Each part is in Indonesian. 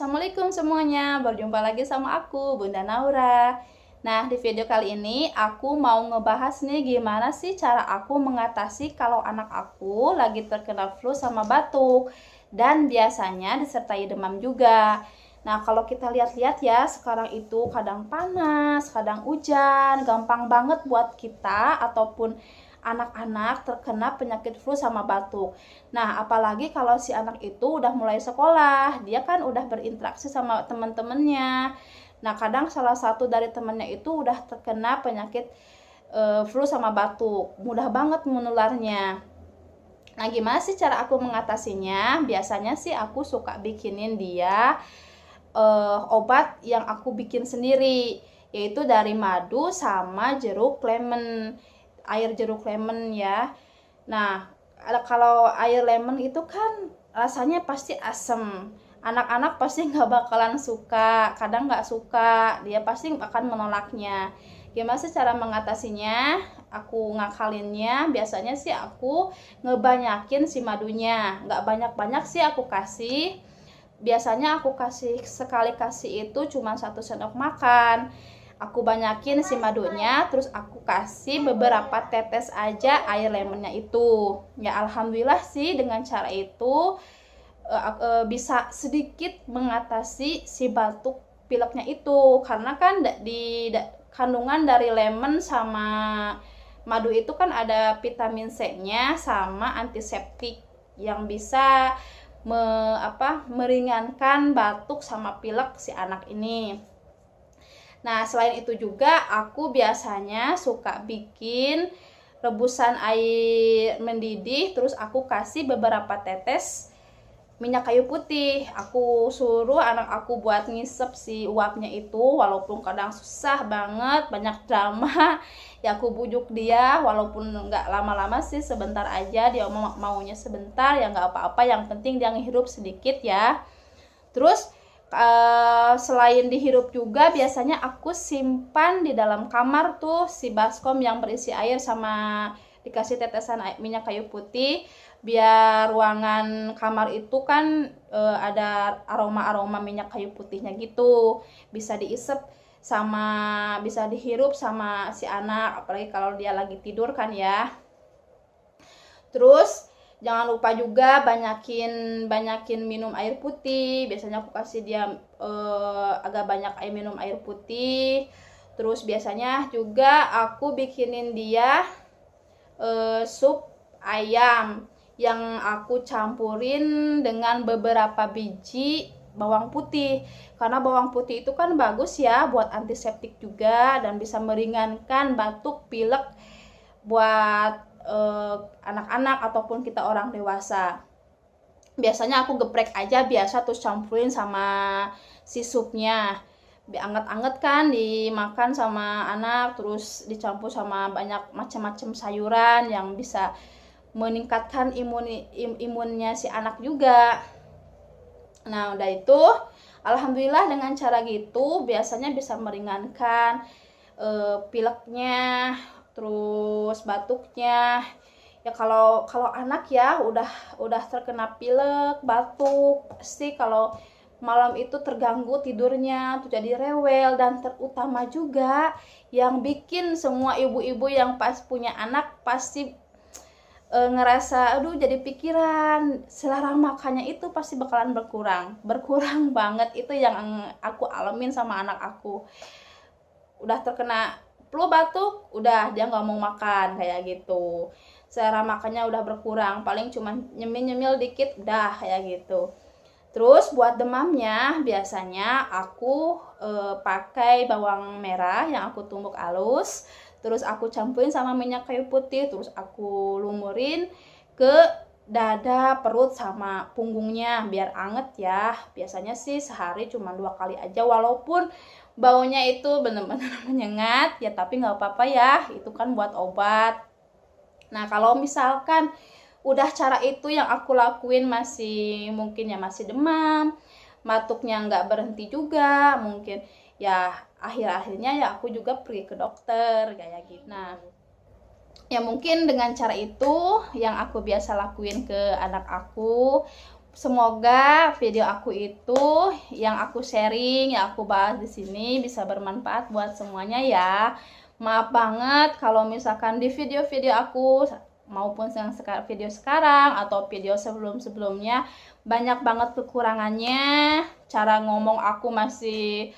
Assalamualaikum semuanya, berjumpa lagi sama aku, Bunda Naura. Nah, di video kali ini aku mau ngebahas nih gimana sih cara aku mengatasi kalau anak aku lagi terkena flu sama batuk. Dan biasanya disertai demam juga. Nah, kalau kita lihat-lihat ya, sekarang itu kadang panas, kadang hujan, gampang banget buat kita ataupun anak-anak terkena penyakit flu sama batuk. Nah, apalagi kalau si anak itu udah mulai sekolah, dia kan udah berinteraksi sama teman-temannya. Nah, kadang salah satu dari temannya itu udah terkena penyakit flu sama batuk. Mudah banget menularnya. Nah, gimana sih cara aku mengatasinya? Biasanya sih aku suka bikinin dia obat yang aku bikin sendiri, yaitu dari madu sama jeruk lemon, air jeruk lemon ya. Nah, kalau air lemon itu kan rasanya pasti asem. Anak-anak pasti nggak bakalan suka, kadang nggak suka, dia pasti akan menolaknya. Gimana sih cara mengatasinya? Aku ngakalinnya, biasanya sih aku ngebanyakin si madunya. Nggak banyak-banyak sih aku kasih. Biasanya aku kasih sekali kasih itu cuma 1 sendok makan. Aku banyakin si madunya, terus aku kasih beberapa tetes aja air lemonnya itu. Ya alhamdulillah sih dengan cara itu bisa sedikit mengatasi si batuk pileknya itu, karena kan kandungan dari lemon sama madu itu kan ada vitamin C-nya sama antiseptik yang bisa meringankan batuk sama pilek si anak ini. Nah, selain itu juga aku biasanya suka bikin rebusan air mendidih, terus aku kasih beberapa tetes minyak kayu putih. Aku suruh anak aku buat ngisep si uapnya itu, walaupun kadang susah banget, banyak drama. Ya aku bujuk dia, walaupun nggak lama-lama sih, sebentar aja dia maunya sebentar, ya nggak apa-apa, yang penting dia ngehirup sedikit ya. Terus selain dihirup juga biasanya aku simpan di dalam kamar tuh si baskom yang berisi air sama dikasih tetesan minyak kayu putih, biar ruangan kamar itu kan ada aroma-aroma minyak kayu putihnya gitu, bisa diisep sama bisa dihirup sama si anak, apalagi kalau dia lagi tidur kan ya. Terus jangan lupa juga banyakin minum air putih. Biasanya aku kasih dia agak banyak minum air putih. Terus biasanya juga aku bikinin dia sup ayam yang aku campurin dengan beberapa biji bawang putih, karena bawang putih itu kan bagus ya buat antiseptik juga dan bisa meringankan batuk pilek buat anak-anak ataupun kita orang dewasa. Biasanya aku geprek aja biasa, terus campurin sama si supnya, anget-anget kan dimakan sama anak, terus dicampur sama banyak macam-macam sayuran yang bisa meningkatkan imunnya si anak juga. Nah, udah itu alhamdulillah dengan cara gitu biasanya bisa meringankan pileknya, terus batuknya. Ya kalau anak ya udah terkena pilek, batuk, pasti kalau malam itu terganggu tidurnya, tuh jadi rewel. Dan terutama juga yang bikin semua ibu-ibu yang pas punya anak pasti ngerasa aduh jadi pikiran, selera makannya itu pasti bakalan berkurang banget. Itu yang aku alamin sama anak aku. Udah terkena flu batuk, udah dia nggak mau makan kayak gitu, selera makannya udah berkurang, paling cuma nyemil dikit udah kayak gitu. Terus buat demamnya biasanya aku pakai bawang merah yang aku tumbuk halus, terus aku campurin sama minyak kayu putih, terus aku lumurin ke dada, perut sama punggungnya biar anget ya. Biasanya sih sehari cuma 2 kali aja, walaupun baunya itu bener-bener menyengat ya, tapi nggak apa-apa ya, itu kan buat obat. Nah, kalau misalkan udah cara itu yang aku lakuin masih mungkin ya masih demam, batuknya nggak berhenti juga, mungkin ya akhir-akhirnya ya aku juga pergi ke dokter kayak gitu. Nah, ya mungkin dengan cara itu yang aku biasa lakuin ke anak aku. semoga video aku itu yang aku sharing, yang aku bahas di sini bisa bermanfaat buat semuanya ya. Maaf banget kalau misalkan di video-video aku maupun yang video sekarang atau video sebelum-sebelumnya banyak banget kekurangannya. Cara ngomong aku masih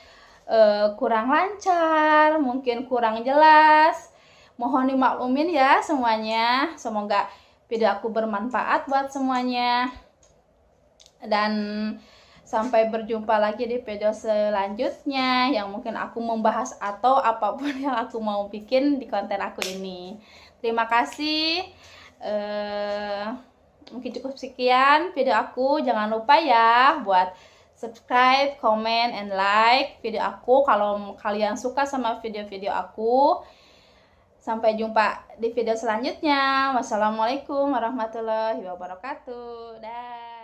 kurang lancar, mungkin kurang jelas. Mohon dimaklumin ya semuanya. Semoga video aku bermanfaat buat semuanya. Dan sampai berjumpa lagi di video selanjutnya yang mungkin aku membahas atau apapun yang aku mau bikin di konten aku ini. Terima kasih. Mungkin cukup sekian video aku. Jangan lupa ya buat subscribe, comment, and like video aku kalau kalian suka sama video-video aku. Sampai jumpa di video selanjutnya. Wassalamualaikum warahmatullahi wabarakatuh. Dah.